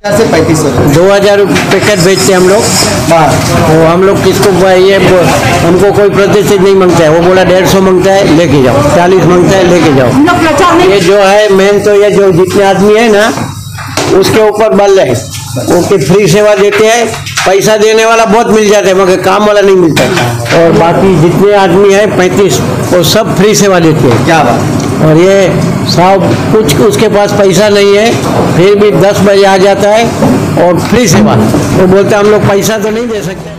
से 3500 2000 पैकेट बेचते हैं हम लोग। तो हम लोग किसको ये हमको कोई प्रतिशत नहीं मांगता है, वो बोला 150 मांगता है लेके जाओ, 40 मांगता है लेके जाओ। ये जो है मेन तो ये जो जितने आदमी है ना उसके ऊपर बल है, वो कि फ्री सेवा देते हैं। पैसा देने वाला बहुत मिल जाता है मगर काम वाला नहीं मिलता है। और बाकी जितने आदमी हैं 35 वो सब फ्री सेवा देते हैं। क्या बात। और ये सब कुछ उसके पास पैसा नहीं है फिर भी 10 बजे आ जाता है और फ्री सेवा। वो बोलते हम लोग पैसा तो नहीं दे सकते।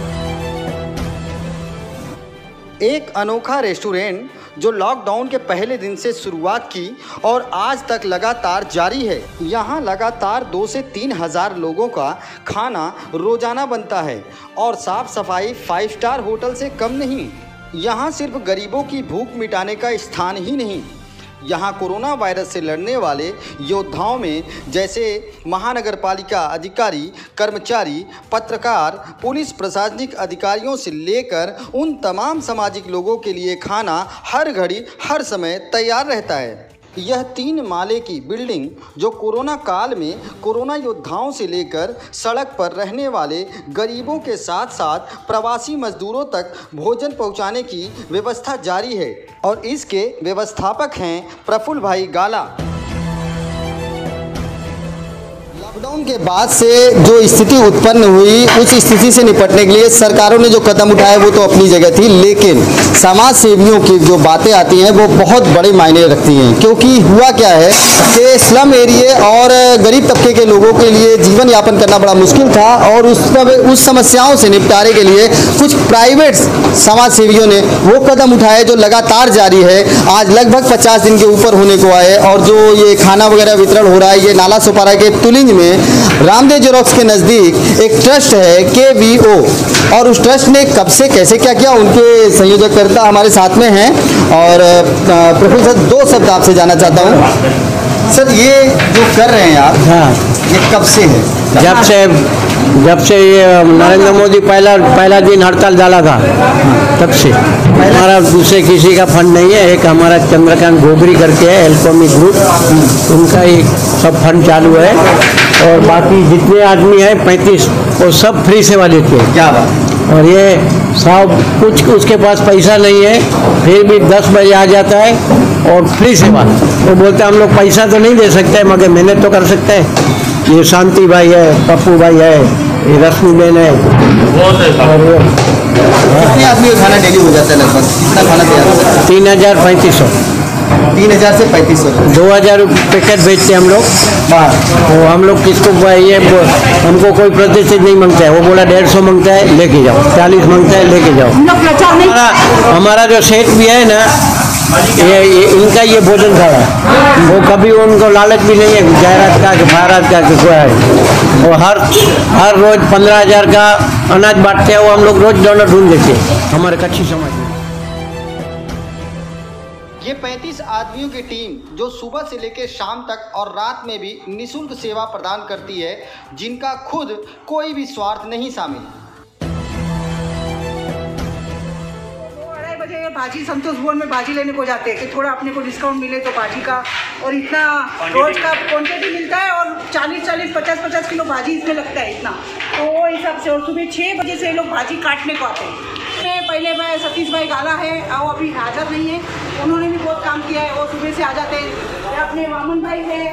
एक अनोखा रेस्टोरेंट जो लॉकडाउन के पहले दिन से शुरुआत की और आज तक लगातार जारी है। यहाँ लगातार 2 से 3 हज़ार लोगों का खाना रोजाना बनता है और साफ सफाई 5 स्टार होटल से कम नहीं। यहाँ सिर्फ गरीबों की भूख मिटाने का स्थान ही नहीं, यहाँ कोरोना वायरस से लड़ने वाले योद्धाओं में जैसे महानगर पालिका अधिकारी, कर्मचारी, पत्रकार, पुलिस प्रशासनिक अधिकारियों से लेकर उन तमाम सामाजिक लोगों के लिए खाना हर घड़ी हर समय तैयार रहता है। यह 3 माले की बिल्डिंग जो कोरोना काल में कोरोना योद्धाओं से लेकर सड़क पर रहने वाले गरीबों के साथ साथ प्रवासी मजदूरों तक भोजन पहुंचाने की व्यवस्था जारी है और इसके व्यवस्थापक हैं प्रफुल्ल भाई गाला। लॉकडाउन के बाद से जो स्थिति उत्पन्न हुई उस स्थिति से निपटने के लिए सरकारों ने जो कदम उठाए वो तो अपनी जगह थी, लेकिन समाज सेवियों की जो बातें आती हैं वो बहुत बड़े मायने रखती हैं। क्योंकि हुआ क्या है कि स्लम एरिया और गरीब तबके के लोगों के लिए जीवन यापन करना बड़ा मुश्किल था और उस समस्याओं से निपटारे के लिए कुछ प्राइवेट समाज सेवियों ने वो कदम उठाए जो लगातार जारी है। आज लगभग 50 दिन के ऊपर होने को आए और जो ये खाना वगैरह वितरण हो रहा है ये नाला सोपारा के तुलिंज में रामदेव जेरोक्स के नज़दीक एक ट्रस्ट है KVO और उस ट्रस्ट ने कब से कैसे क्या किया उनके संयोजककर्ता हमारे साथ में हैं। और प्रफुल्ल सर 2 शब्द आपसे जानना चाहता हूँ। सर ये जो कर रहे हैं आप, हाँ, ये कब से है? जब से ये नरेंद्र मोदी पहला दिन हड़ताल डाला था तब से। हमारा दूसरे किसी का फंड नहीं है, एक हमारा चंद्रकांत गोगरी करके है एल्कोमी ग्रुप, उनका ही सब फंड चालू है। और बाकी जितने आदमी हैं 35 वो सब फ्री सेवा देते हैं। क्या बात। और ये सब कुछ उसके पास पैसा नहीं है फिर भी 10 बजे आ जाता है और फ्री सेवा। वो बोलते हम लोग पैसा तो नहीं दे सकते मगर मेहनत तो कर सकते हैं। ये शांति भाई है, पप्पू भाई है, ये रश्मि बहन है। और कितने आदमी का खाना डेली हो जाता है? लगभग कितना खाना तैयार होता है? 3500 3000 से 3500 2000 पैकेट बेचते हैं हम लोग। तो हम लोग किसको ये हमको कोई प्रतिशत नहीं मांगता है, वो बोला 150 मांगता है लेके जाओ, 40 मांगता है लेके जाओ। हमारा जो सेठ भी है ना ये इनका ये भोजन खा रहा है, वो कभी उनको लालच भी नहीं है जायरात का कि भारत का कि कोई है। वो हर रोज 15,000 का अनाज बांटते हैं, वो हम लोग रोज डोनर ढूंढ देते हैं हमारे कच्ची समाज में। ये 35 आदमियों की टीम जो सुबह से लेकर शाम तक और रात में भी निःशुल्क सेवा प्रदान करती है, जिनका खुद कोई भी स्वार्थ नहीं शामिल। भाजी संतोष भवन में भाजी लेने को जाते हैं कि थोड़ा अपने को डिस्काउंट मिले तो भाजी का, और इतना रोज का क्वांटिटी मिलता है और 40-40, 50-50 किलो भाजी इसमें लगता है इतना। तो वो हिसाब से और सुबह 6 बजे से लोग भाजी काटने को आते हैं। पहले भाई सतीश भाई गाला है और अभी हाजिर नहीं है, उन्होंने भी बहुत काम किया है, वो सुबह से आ जाते हैं। ये अपने वामन भाई है,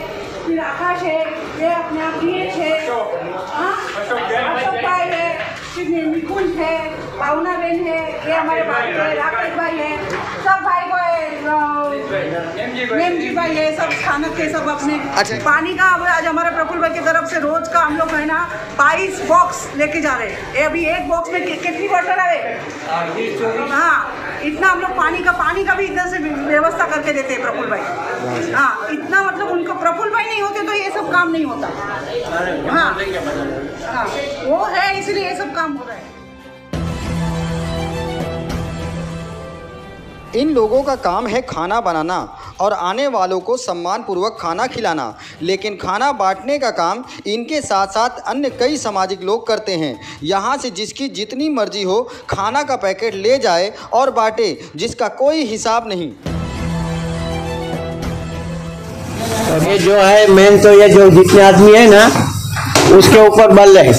फिर आकाश है, ये अपने आप है, अशोक भाई है, फिर निकुंज है, भावना बहन है, ये हमारे भाई है, राकेश भाई है, सब भाई को नेम जी भाई है, सब खाना के सब अपने। अच्छा। पानी का आज हमारे प्रफुल्ल भाई की तरफ से रोज का हम लोग है ना 22 बॉक्स लेके जा रहे हैं। ये अभी एक बॉक्स में कितनी बोतल है? हाँ, इतना हम लोग पानी का भी इधर से व्यवस्था करके देते हैं प्रफुल्ल भाई। हाँ, इतना मतलब उनको प्रफुल्ल भाई नहीं होते तो ये सब काम नहीं होता। हाँ, वो है इसलिए ये सब काम हो रहा है। इन लोगों का काम है खाना बनाना और आने वालों को सम्मानपूर्वक खाना खिलाना, लेकिन खाना बांटने का काम इनके साथ साथ अन्य कई सामाजिक लोग करते हैं। यहाँ से जिसकी जितनी मर्जी हो खाना का पैकेट ले जाए और बांटे, जिसका कोई हिसाब नहीं। ये जो है मेन तो ये जो जितने आदमी है ना उसके ऊपर बल है।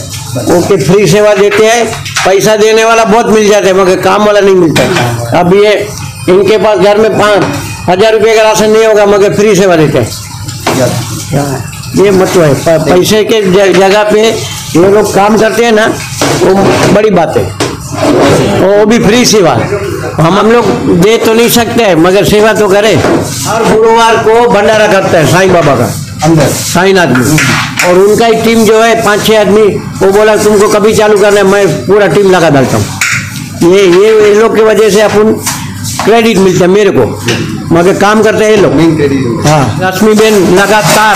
ओके, फ्री सेवा देते हैं, पैसा देने वाला बहुत मिल जाता है मगर काम वाला नहीं मिलता। अब ये इनके पास घर में 5,000 रुपये का राशन नहीं होगा मगर फ्री सेवा देते हैं। ये मतलब है, पैसे के जगह पे ये लोग काम करते हैं ना, वो बड़ी बात है। वो भी फ्री सेवा हम लोग दे तो नहीं सकते मगर सेवा तो करें। हर गुरुवार को भंडारा करते हैं साईं बाबा का अंदर, साईनाथ में, और उनका ही टीम जो है 5-6 आदमी, वो बोला तुमको कभी चालू करना है, मैं पूरा टीम लगा डालता हूँ। ये लोग की वजह से अपन क्रेडिट मिलता है मेरे को, मगर काम करते हैं ये लोग। हाँ, रश्मि बेन लगातार,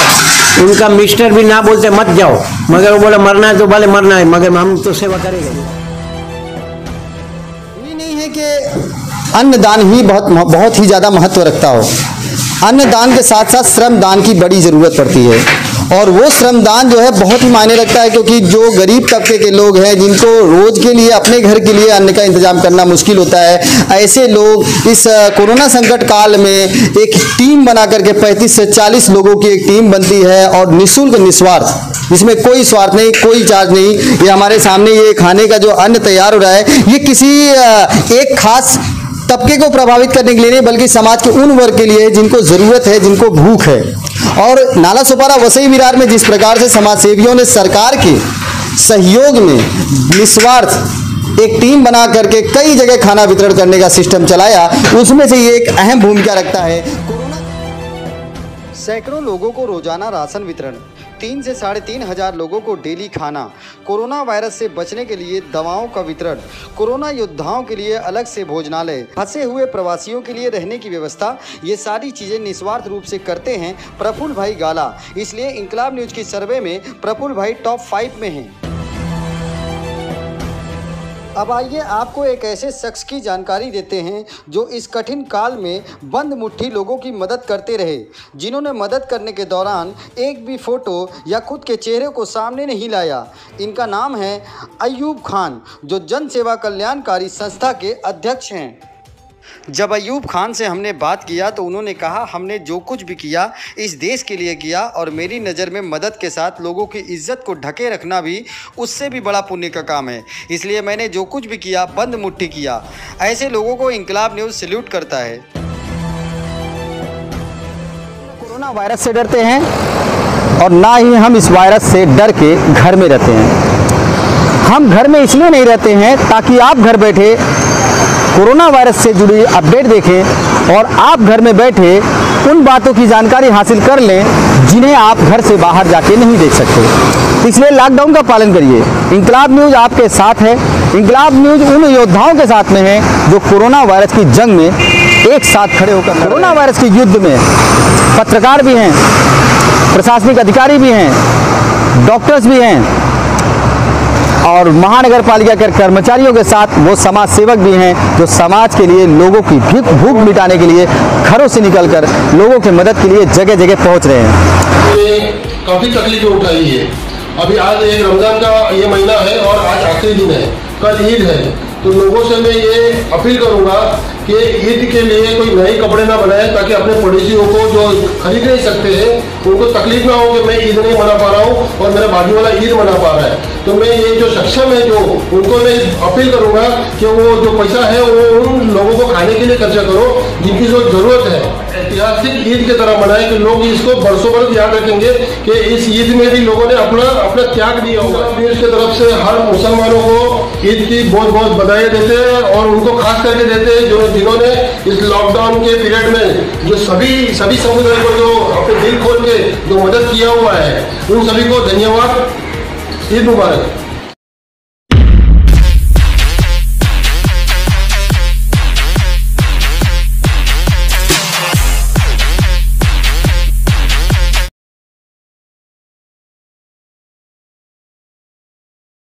उनका मिस्टर भी ना बोलते मत जाओ, मगर वो बोला मरना है तो भले मरना है, मगर हम तो सेवा करेंगे। ये नहीं है कि अन्नदान ही बहुत ही ज़्यादा महत्व रखता हो। अन्नदान के साथ साथ श्रमदान की बड़ी ज़रूरत पड़ती है, और वो श्रमदान जो है बहुत ही मायने रखता है, क्योंकि जो गरीब तबके के लोग हैं जिनको रोज़ के लिए, अपने घर के लिए अन्न का इंतजाम करना मुश्किल होता है, ऐसे लोग इस कोरोना संकट काल में एक टीम बना करके 35 से 40 लोगों की एक टीम बनती है, और निःशुल्क निस्वार्थ, इसमें कोई स्वार्थ नहीं, कोई चार्ज नहीं। ये हमारे सामने ये खाने का जो अन्न तैयार हो रहा है, ये किसी एक खास तबके को प्रभावित करने के लिए नहीं, बल्कि समाज के उन वर्ग के लिए जिनको ज़रूरत है, जिनको भूख है। और नाला सोपारा वसई विरार में जिस प्रकार से समाज सेवियों ने सरकार के सहयोग में निस्वार्थ एक टीम बना करके कई जगह खाना वितरण करने का सिस्टम चलाया, उसमें से ये एक अहम भूमिका रखता है। सैकड़ों लोगों को रोजाना राशन वितरण, 3 से 3,500 लोगों को डेली खाना, कोरोना वायरस से बचने के लिए दवाओं का वितरण, कोरोना योद्धाओं के लिए अलग से भोजनालय, फंसे हुए प्रवासियों के लिए रहने की व्यवस्था, ये सारी चीज़ें निस्वार्थ रूप से करते हैं प्रफुल्ल भाई गाला। इसलिए इंकलाब न्यूज की सर्वे में प्रफुल्ल भाई टॉप 5 में हैं। अब आइए आपको एक ऐसे शख्स की जानकारी देते हैं जो इस कठिन काल में बंद मुट्ठी लोगों की मदद करते रहे, जिन्होंने मदद करने के दौरान एक भी फोटो या खुद के चेहरे को सामने नहीं लाया। इनका नाम है अयूब खान, जो जन सेवा कल्याणकारी संस्था के अध्यक्ष हैं। जब अयूब खान से हमने बात किया तो उन्होंने कहा, हमने जो कुछ भी किया इस देश के लिए किया, और मेरी नज़र में मदद के साथ लोगों की इज्जत को ढके रखना भी उससे भी बड़ा पुण्य का काम है। इसलिए मैंने जो कुछ भी किया बंद मुट्ठी किया। ऐसे लोगों को इंकलाब न्यूज़ सैल्यूट करता है। कोरोना वायरस से डरते हैं, और ना ही हम इस वायरस से डर के घर में रहते हैं। हम घर में इसलिए नहीं रहते हैं ताकि आप घर बैठे कोरोना वायरस से जुड़ी अपडेट देखें और आप घर में बैठे उन बातों की जानकारी हासिल कर लें जिन्हें आप घर से बाहर जाके नहीं देख सकते। इसलिए लॉकडाउन का पालन करिए। इंकलाब न्यूज़ आपके साथ है। इंकलाब न्यूज़ उन योद्धाओं के साथ में है जो कोरोना वायरस की जंग में एक साथ खड़े होकर कोरोना वायरस के युद्ध में पत्रकार भी हैं, प्रशासनिक अधिकारी भी हैं, डॉक्टर्स भी हैं, और महानगर पालिका के कर्मचारियों के साथ वो समाज सेवक भी हैं जो समाज के लिए, लोगों की भूख मिटाने के लिए घरों से निकलकर लोगों की मदद के लिए जगह जगह पहुंच रहे हैं। काफ़ी तकलीफें उठाई है। अभी आज एक रमज़ान का ये महीना है और आज आखिरी दिन है, कल ईद है, तो लोगों से मैं ये अपील करूंगा कि ईद के लिए कोई नए कपड़े ना बनाए, ताकि अपने पड़ोसियों को जो खरीद नहीं सकते हैं उनको तकलीफ ना हो कि मैं ईद नहीं मना पा रहा हूँ और मेरा बाजू वाला ईद मना पा रहा है। तो मैं ये जो सक्षम है जो उनको मैं अपील करूंगा कि वो जो पैसा है वो उन लोगों को खाने के लिए खर्चा करो जिनकी जो जरूरत है। ऐतिहासिक ईद की तरह मनाए कि लोग इसको बरसों बरस याद रखेंगे कि इस ईद में भी लोगों ने अपना त्याग दिया होगा। देश की तरफ से हर मुसलमानों को ईद की बहुत बहुत बधाई देते हैं, और उनको खास करके देते हैं जिन्होंने इस लॉकडाउन के पीरियड में जो सभी समुदाय को जो अपने दिल खोल के जो मदद किया हुआ है, उन सभी को धन्यवाद। ईद मुबारक।